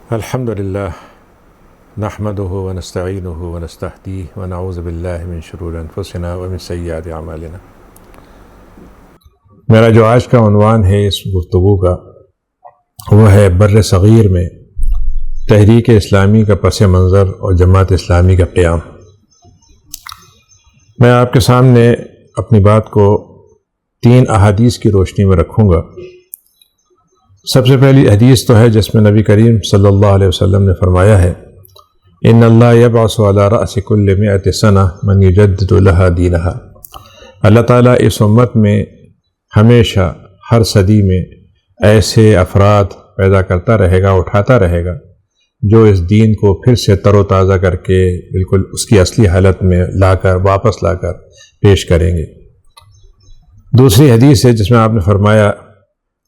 الحمد للہ نحمده ونستعینه ونستهدیه ونعوذ باللہ من شرور انفسنا ومن سیئات اعمالنا۔ میرا جو آج کا عنوان ہے اس گفتگو کا وہ ہے بر صغیر میں تحریک اسلامی کا پس منظر اور جماعت اسلامی کا قیام۔ میں آپ کے سامنے اپنی بات کو 3 احادیث کی روشنی میں رکھوں گا۔ سب سے پہلی حدیث تو ہے جس میں نبی کریم صلی اللہ علیہ وسلم نے فرمایا ہے ان اللہ یبعث علی رأس کل 100 سنہ من یجدد لها دینها۔ اللہ تعالیٰ اس امت میں ہمیشہ ہر صدی میں ایسے افراد پیدا کرتا رہے گا، اٹھاتا رہے گا جو اس دین کو پھر سے تر و تازہ کر کے بالکل اس کی اصلی حالت میں واپس لا کر پیش کریں گے۔ دوسری حدیث ہے جس میں آپ نے فرمایا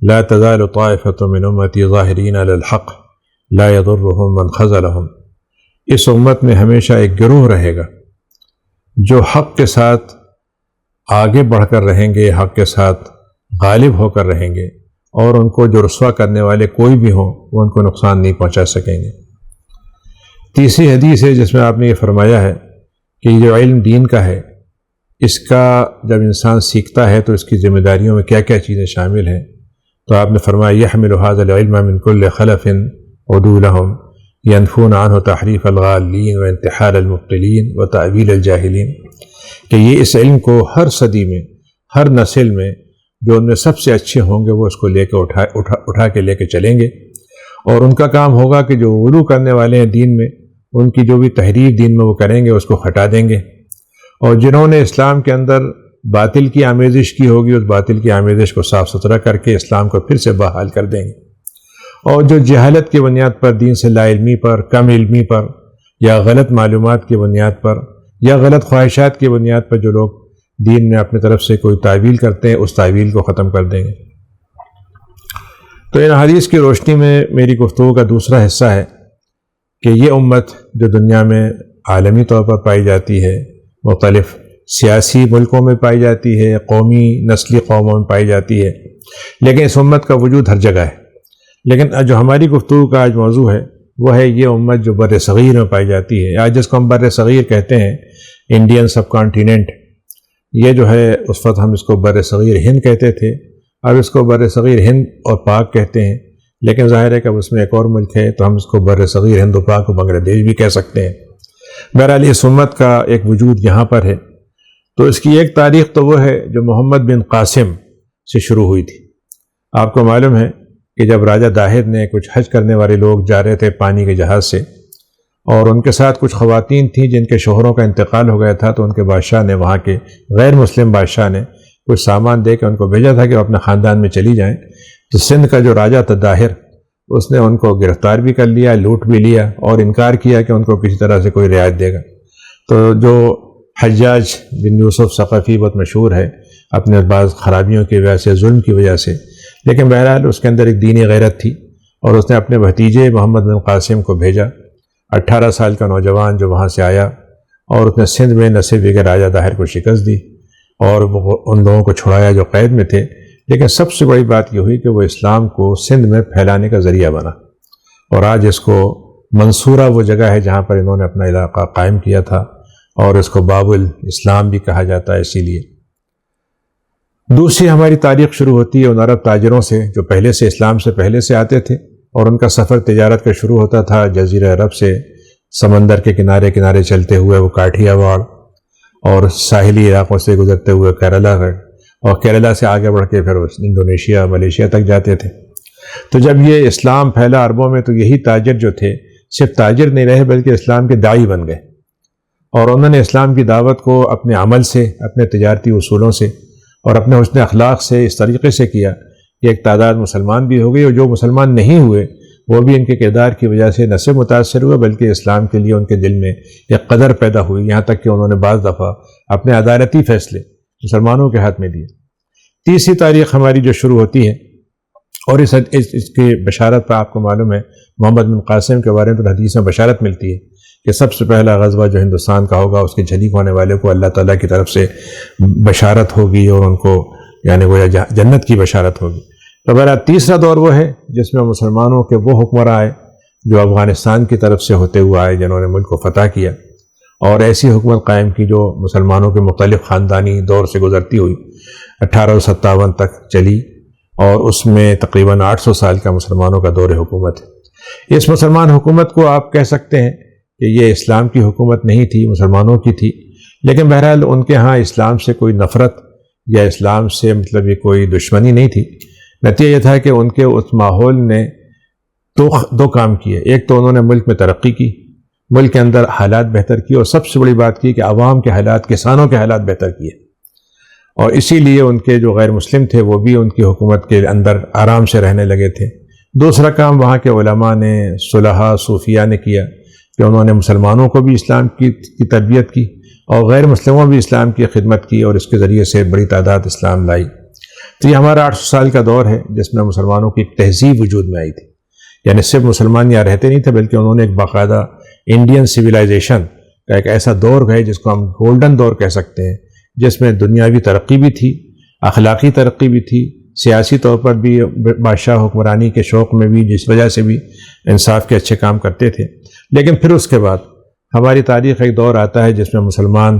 لا تزال طائفة من امتی ظاہرین علی الحق لا يضرهم من خذلهم۔ اس امت میں ہمیشہ ایک گروہ رہے گا جو حق کے ساتھ آگے بڑھ کر رہیں گے، حق کے ساتھ غالب ہو کر رہیں گے، اور ان کو جو رسوا کرنے والے کوئی بھی ہوں وہ ان کو نقصان نہیں پہنچا سکیں گے۔ تیسری حدیث ہے جس میں آپ نے یہ فرمایا ہے کہ یہ جو علم دین کا ہے اس کا جب انسان سیکھتا ہے تو اس کی ذمہ داریوں میں کیا کیا چیزیں شامل ہیں، تو آپ نے فرمایا یحمل هذا العلم من كل خلف عدولهم ينفون عنه تحریف الغالین وانتحال المبطلین وتأویل الجاہلین، کہ یہ اس علم کو ہر صدی میں، ہر نسل میں جو ان میں سب سے اچھے ہوں گے وہ اس کو لے کے اٹھا کے لے کے چلیں گے، اور ان کا کام ہوگا کہ جو غلو کرنے والے ہیں دین میں ان کی جو بھی تحریف دین میں وہ کریں گے اس کو ہٹا دیں گے، اور جنہوں نے اسلام کے اندر باطل کی آمیزش کی ہوگی اس باطل کی آمیزش کو صاف ستھرا کر کے اسلام کو پھر سے بحال کر دیں گے، اور جو جہالت کی بنیاد پر، دین سے لا علمی پر، کم علمی پر، یا غلط معلومات کی بنیاد پر، یا غلط خواہشات کی بنیاد پر جو لوگ دین میں اپنی طرف سے کوئی تعویل کرتے ہیں اس تعویل کو ختم کر دیں گے۔ تو ان حدیث کی روشنی میں میری گفتگو کا دوسرا حصہ ہے کہ یہ امت جو دنیا میں عالمی طور پر پائی جاتی ہے، مختلف سیاسی ملکوں میں پائی جاتی ہے، قومی نسلی قوموں میں پائی جاتی ہے، لیکن اس امت کا وجود ہر جگہ ہے۔ لیکن جو ہماری گفتگو کا آج موضوع ہے وہ ہے یہ امت جو بر صغیر میں پائی جاتی ہے، آج جس کو ہم بر صغیر کہتے ہیں، انڈین سب کانٹیننٹ، یہ جو ہے اس وقت ہم اس کو بر صغیر ہند کہتے تھے، اب اس کو بر صغیر ہند اور پاک کہتے ہیں، لیکن ظاہر ہے کہ اب اس میں ایک اور ملک ہے تو ہم اس کو بر صغیر ہند و پاک و بنگلہ دیش بھی کہہ سکتے ہیں۔ بہرحال اس امت کا ایک وجود یہاں پر ہے۔ تو اس کی ایک تاریخ تو وہ ہے جو محمد بن قاسم سے شروع ہوئی تھی۔ آپ کو معلوم ہے کہ جب راجہ داہر نے کچھ حج کرنے والے لوگ جا رہے تھے پانی کے جہاز سے، اور ان کے ساتھ کچھ خواتین تھیں جن کے شوہروں کا انتقال ہو گیا تھا، تو ان کے بادشاہ نے، وہاں کے غیر مسلم بادشاہ نے کچھ سامان دے کے ان کو بھیجا تھا کہ وہ اپنے خاندان میں چلی جائیں۔ تو سندھ کا جو راجہ تھا داہر، اس نے ان کو گرفتار بھی کر لیا، لوٹ بھی لیا، اور انکار کیا کہ ان کو کسی طرح سے کوئی رعایت دے گا۔ تو جو حجاج بن یوسف ثقفی بہت مشہور ہے اپنے بعض خرابیوں کی وجہ سے، ظلم کی وجہ سے، لیکن بہرحال اس کے اندر ایک دینی غیرت تھی، اور اس نے اپنے بھتیجے محمد بن قاسم کو بھیجا، 18 سال کا نوجوان جو وہاں سے آیا، اور اس نے سندھ میں نہ صرف کے راجہ داہر کو شکست دی اور ان لوگوں کو چھڑایا جو قید میں تھے، لیکن سب سے بڑی بات یہ ہوئی کہ وہ اسلام کو سندھ میں پھیلانے کا ذریعہ بنا، اور آج اس کو منصورہ وہ جگہ ہے جہاں پر انہوں نے اپنا علاقہ قائم کیا تھا، اور اس کو باب الاسلام بھی کہا جاتا ہے اسی لیے۔ دوسری ہماری تاریخ شروع ہوتی ہے ان عرب تاجروں سے جو پہلے سے اسلام سے پہلے سے آتے تھے، اور ان کا سفر تجارت کا شروع ہوتا تھا جزیرہ عرب سے، سمندر کے کنارے کنارے چلتے ہوئے وہ کاٹھیا واڑ اور ساحلی علاقوں سے گزرتے ہوئے کیرلا گئے، اور کیرلا سے آگے بڑھ کے پھر انڈونیشیا، ملیشیا تک جاتے تھے۔ تو جب یہ اسلام پھیلا عربوں میں تو یہی تاجر جو تھے صرف تاجر نہیں رہے بلکہ اسلام کے داعی بن گئے، اور انہوں نے اسلام کی دعوت کو اپنے عمل سے، اپنے تجارتی اصولوں سے اور اپنے حسن اخلاق سے اس طریقے سے کیا کہ ایک تعداد مسلمان بھی ہو گئی، اور جو مسلمان نہیں ہوئے وہ بھی ان کے کردار کی وجہ سے نہ صرف متاثر ہوئے بلکہ اسلام کے لیے ان کے دل میں ایک قدر پیدا ہوئی، یہاں تک کہ انہوں نے بعض دفعہ اپنے عدالتی فیصلے مسلمانوں کے ہاتھ میں دیے۔ تیسری تاریخ ہماری جو شروع ہوتی ہے، اور اس کی بشارت پر آپ کو معلوم ہے محمد بن قاسم کے بارے میں تو حدیث میں بشارت ملتی ہے کہ سب سے پہلا غزوہ جو ہندوستان کا ہوگا اس کے شریک ہونے والے کو اللہ تعالیٰ کی طرف سے بشارت ہوگی، اور ان کو یعنی وہ جنت کی بشارت ہوگی۔ تو بہرحال تیسرا دور وہ ہے جس میں مسلمانوں کے وہ حکمراں آئے جو افغانستان کی طرف سے ہوتے ہوئے آئے، جنہوں نے ملک کو فتح کیا اور ایسی حکومت قائم کی جو مسلمانوں کے مختلف خاندانی دور سے گزرتی ہوئی 1857 تک چلی، اور اس میں تقریباً 800 سال کا مسلمانوں کا دور حکومت ہے۔ اس مسلمان حکومت کو آپ کہہ سکتے ہیں کہ یہ اسلام کی حکومت نہیں تھی، مسلمانوں کی تھی، لیکن بہرحال ان کے ہاں اسلام سے کوئی نفرت یا اسلام سے مطلب یہ کوئی دشمنی نہیں تھی۔ نتیجہ یہ تھا کہ ان کے اس ماحول نے دو کام کیے۔ ایک تو انہوں نے ملک میں ترقی کی، ملک کے اندر حالات بہتر کیے، اور سب سے بڑی بات کی کہ عوام کے حالات، کسانوں کے حالات بہتر کیے، اور اسی لیے ان کے جو غیر مسلم تھے وہ بھی ان کی حکومت کے اندر آرام سے رہنے لگے تھے۔ دوسرا کام وہاں کے علماء نے، صلحاء، صوفیاء نے کیا کہ انہوں نے مسلمانوں کو بھی اسلام کی تربیت کی اور غیر مسلموں بھی اسلام کی خدمت کی، اور اس کے ذریعے سے بڑی تعداد اسلام لائی۔ تو یہ ہمارا 800 سال کا دور ہے جس میں مسلمانوں کی ایک تہذیب وجود میں آئی تھی، یعنی صرف مسلمان یہاں رہتے نہیں تھے بلکہ انہوں نے ایک باقاعدہ انڈین سویلائزیشن کا ایک ایسا دور ہے جس کو ہم گولڈن دور کہہ سکتے ہیں، جس میں دنیاوی ترقی بھی تھی، اخلاقی ترقی بھی تھی، سیاسی طور پر بھی بادشاہ حکمرانی کے شوق میں بھی جس وجہ سے بھی انصاف کے اچھے کام کرتے تھے۔ لیکن پھر اس کے بعد ہماری تاریخ ایک دور آتا ہے جس میں مسلمان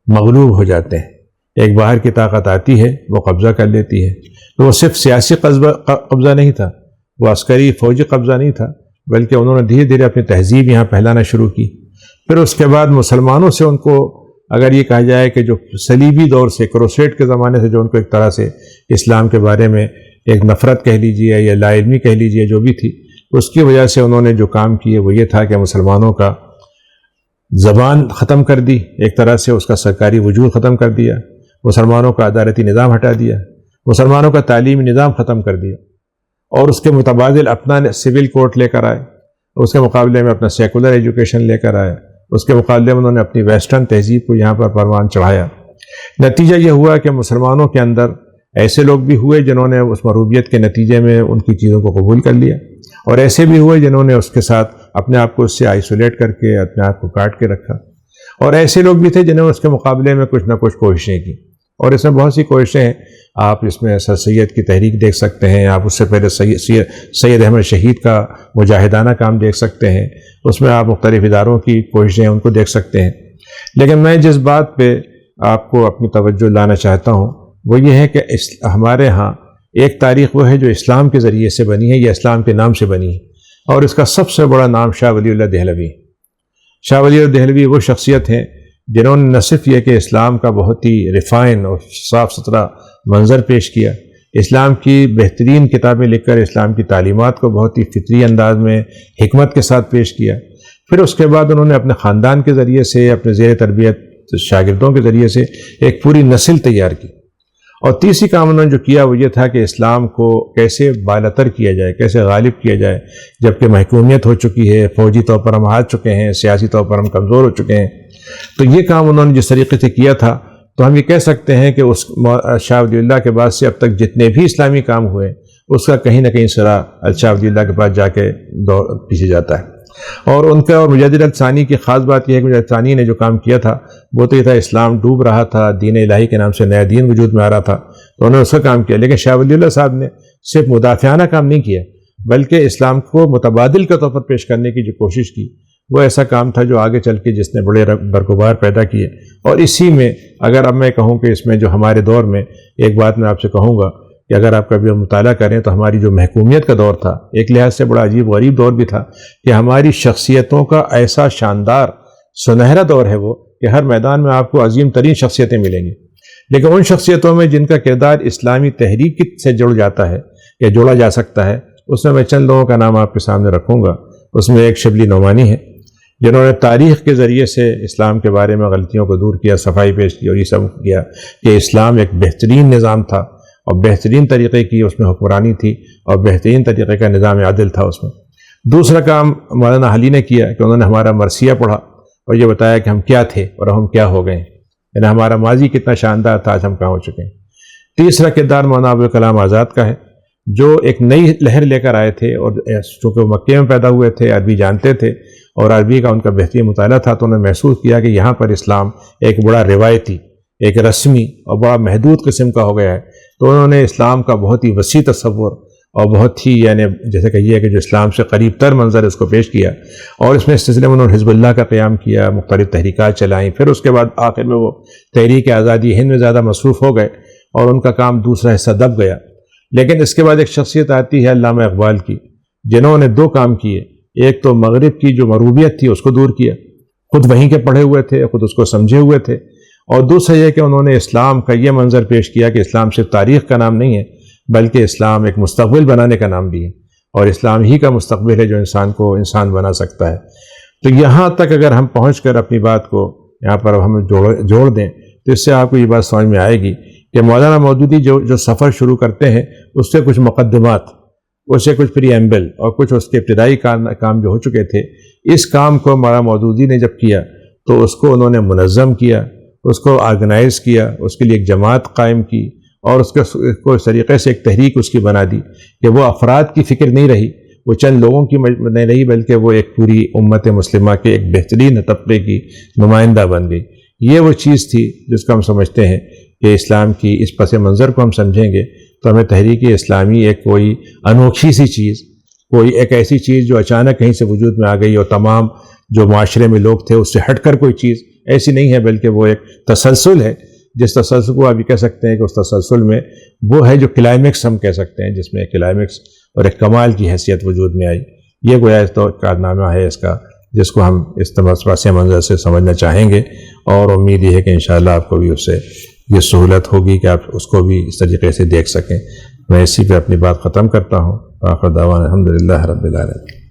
مغلوب ہو جاتے ہیں، ایک باہر کی طاقت آتی ہے، وہ قبضہ کر لیتی ہے۔ تو وہ صرف سیاسی قبضہ نہیں تھا، وہ عسکری فوجی قبضہ نہیں تھا، بلکہ انہوں نے دھیرے دھیرے اپنی تہذیب یہاں پھیلانا شروع کی۔ پھر اس کے بعد مسلمانوں سے ان کو اگر یہ کہا جائے کہ جو صلیبی دور سے، کروسیڈ کے زمانے سے جو ان کو ایک طرح سے اسلام کے بارے میں ایک نفرت کہہ لیجیے یا لا علمی کہہ لیجیے جو بھی تھی، اس کی وجہ سے انہوں نے جو کام کیے وہ یہ تھا کہ مسلمانوں کا زبان ختم کر دی، ایک طرح سے اس کا سرکاری وجود ختم کر دیا، مسلمانوں کا عدالتی نظام ہٹا دیا، مسلمانوں کا تعلیمی نظام ختم کر دیا، اور اس کے متبادل اپنا سول کورٹ لے کر آئے، اس کے مقابلے میں اپنا سیکولر ایجوکیشن لے کر آیا، اس کے مقابلے میں انہوں نے اپنی ویسٹرن تہذیب کو یہاں پر پروان چڑھایا۔ نتیجہ یہ ہوا کہ مسلمانوں کے اندر ایسے لوگ بھی ہوئے جنہوں نے اس مروبیت کے نتیجے میں ان کی چیزوں کو قبول کر لیا، اور ایسے بھی ہوئے جنہوں نے اس کے ساتھ اپنے آپ کو اس سے آئسولیٹ کر کے اپنے آپ کو کاٹ کے رکھا، اور ایسے لوگ بھی تھے جنہوں نے اس کے مقابلے میں کچھ نہ کچھ کوششیں کی، اور اس میں بہت سی کوششیں ہیں۔ آپ اس میں سر سید کی تحریک دیکھ سکتے ہیں، آپ اس سے پہلے سید احمد شہید کا مجاہدانہ کام دیکھ سکتے ہیں، اس میں آپ مختلف اداروں کی کوششیں ان کو دیکھ سکتے ہیں۔ لیکن میں جس بات پہ آپ کو اپنی توجہ لانا چاہتا ہوں وہ یہ ہے کہ ہمارے ہاں ایک تاریخ وہ ہے جو اسلام کے ذریعے سے بنی ہے یا اسلام کے نام سے بنی ہے، اور اس کا سب سے بڑا نام شاہ ولی اللہ دہلوی۔ شاہ ولی اللہ دہلوی وہ شخصیت ہیں جنہوں نے نہ صرف یہ کہ اسلام کا بہت ہی ریفائن اور صاف ستھرا منظر پیش کیا، اسلام کی بہترین کتابیں لکھ کر اسلام کی تعلیمات کو بہت ہی فطری انداز میں حکمت کے ساتھ پیش کیا، پھر اس کے بعد انہوں نے اپنے خاندان کے ذریعے سے، اپنے زیر تربیت شاگردوں کے ذریعے سے ایک پوری نسل تیار کی، اور تیسری کام انہوں نے جو کیا وہ یہ تھا کہ اسلام کو کیسے بالاتر کیا جائے، کیسے غالب کیا جائے، جبکہ محکومیت ہو چکی ہے، فوجی طور پر ہم ہار چکے ہیں، سیاسی طور پر ہم کمزور ہو چکے ہیں۔ تو یہ کام انہوں نے جس طریقے سے کیا تھا تو ہم یہ کہہ سکتے ہیں کہ اس شاہ ولی اللہ کے بعد سے اب تک جتنے بھی اسلامی کام ہوئے اس کا کہیں نہ کہیں سرا شاہ ولی اللہ کے پاس جا کے پیچھے جاتا ہے۔ اور ان کا اور مجدد الثانی کی خاص بات یہ ہے کہ مجدد الثانی نے جو کام کیا تھا وہ تو یہ تھا، اسلام ڈوب رہا تھا، دین الہی کے نام سے نیا دین وجود میں آ رہا تھا، تو انہوں نے اس کا کام کیا۔ لیکن شاہ ولی اللہ صاحب نے صرف مدافعانہ کام نہیں کیا بلکہ اسلام کو متبادل کے طور پر پیش کرنے کی جو کوشش کی وہ ایسا کام تھا جو آگے چل کے جس نے بڑے برگزار پیدا کیے۔ اور اسی میں اگر اب میں کہوں کہ اس میں جو ہمارے دور میں ایک بات میں آپ سے کہوں گا کہ اگر آپ کبھی مطالعہ کریں تو ہماری جو محکومیت کا دور تھا ایک لحاظ سے بڑا عجیب غریب دور بھی تھا کہ ہماری شخصیتوں کا ایسا شاندار سنہرا دور ہے وہ کہ ہر میدان میں آپ کو عظیم ترین شخصیتیں ملیں گی، لیکن ان شخصیتوں میں جن کا کردار اسلامی تحریک سے جڑ جاتا ہے یا جوڑا جا سکتا ہے اس میں چند لوگوں کا نام آپ کے سامنے رکھوں گا۔ اس میں ایک شبلی نعمانی ہے جنہوں نے تاریخ کے ذریعے سے اسلام کے بارے میں غلطیوں کو دور کیا، صفائی پیش کی اور یہ سب کیا کہ اسلام ایک بہترین نظام تھا اور بہترین طریقے کی اس میں حکمرانی تھی اور بہترین طریقے کا نظام عادل تھا اس میں۔ دوسرا کام مولانا حلی نے کیا کہ انہوں نے ہمارا مرثیہ پڑھا اور یہ بتایا کہ ہم کیا تھے اور ہم کیا ہو گئے، یعنی ہمارا ماضی کتنا شاندار تھا، آج ہم کہاں ہو چکے ہیں۔ تیسرا کردار مولانا ابوالکلام آزاد کا ہے جو ایک نئی لہر لے کر آئے تھے، اور چونکہ وہ مکے میں پیدا ہوئے تھے، عربی جانتے تھے اور عربی کا ان کا بہترین مطالعہ تھا، تو انہوں نے محسوس کیا کہ یہاں پر اسلام ایک بڑا روایتی، ایک رسمی اور بڑا محدود قسم کا ہو گیا ہے، تو انہوں نے اسلام کا بہت ہی وسیع تصور اور بہت ہی یعنی جیسے کہیے کہ جو اسلام سے قریب تر منظر اس کو پیش کیا، اور اس میں اس سلسلے میں انہوں نے حزب اللہ کا قیام کیا، مختلف تحریکات چلائیں، پھر اس کے بعد آخر میں وہ تحریک آزادی ہند میں زیادہ مصروف ہو گئے اور ان کا کام دوسرا حصہ دب گیا۔ لیکن اس کے بعد ایک شخصیت آتی ہے علامہ اقبال کی، جنہوں نے دو کام کیے، ایک تو مغرب کی جو مروبیت تھی اس کو دور کیا، خود وہیں کے پڑھے ہوئے تھے، خود اس کو سمجھے ہوئے تھے، اور دوسرا یہ کہ انہوں نے اسلام کا یہ منظر پیش کیا کہ اسلام صرف تاریخ کا نام نہیں ہے بلکہ اسلام ایک مستقبل بنانے کا نام بھی ہے، اور اسلام ہی کا مستقبل ہے جو انسان کو انسان بنا سکتا ہے۔ تو یہاں تک اگر ہم پہنچ کر اپنی بات کو یہاں پر ہم جوڑ دیں تو اس سے آپ کو یہ بات سمجھ میں آئے گی کہ مولانا مودودی جو سفر شروع کرتے ہیں اس سے کچھ مقدمات، اس سے کچھ پری ایمبل اور کچھ اس کے ابتدائی کام جو ہو چکے تھے، اس کام کو مولانا مودودی نے جب کیا تو اس کو انہوں نے منظم کیا، اس کو آرگنائز کیا، اس کے لیے ایک جماعت قائم کی، اور اس کو اس طریقے سے ایک تحریک اس کی بنا دی کہ وہ افراد کی فکر نہیں رہی، وہ چند لوگوں کی نہیں رہی، بلکہ وہ ایک پوری امت مسلمہ کے ایک بہترین طبقے کی نمائندہ بن گئی۔ یہ وہ چیز تھی جس کو ہم سمجھتے ہیں کہ اسلام کی اس پس منظر کو ہم سمجھیں گے تو ہمیں تحریک اسلامی ایک کوئی انوکھی سی چیز، کوئی ایک ایسی چیز جو اچانک کہیں سے وجود میں آ گئی اور تمام جو معاشرے میں لوگ تھے اس سے ہٹ کر کوئی چیز ایسی نہیں ہے، بلکہ وہ ایک تسلسل ہے، جس تسلسل کو آپ یہ کہہ سکتے ہیں کہ اس تسلسل میں وہ ہے جو کلائمیکس ہم کہہ سکتے ہیں، جس میں کلائمیکس اور ایک کمال کی حیثیت وجود میں آئی۔ یہ گویا اس تو کارنامہ ہے اس کا، جس کو ہم اس پس منظر سے سمجھنا چاہیں گے، اور امید یہ ہے کہ انشاءاللہ آپ کو بھی اس سے یہ سہولت ہوگی کہ آپ اس کو بھی اس طریقے سے دیکھ سکیں۔ میں اسی پہ اپنی بات ختم کرتا ہوں۔ آخر دعوانا الحمدللہ رب العالمین۔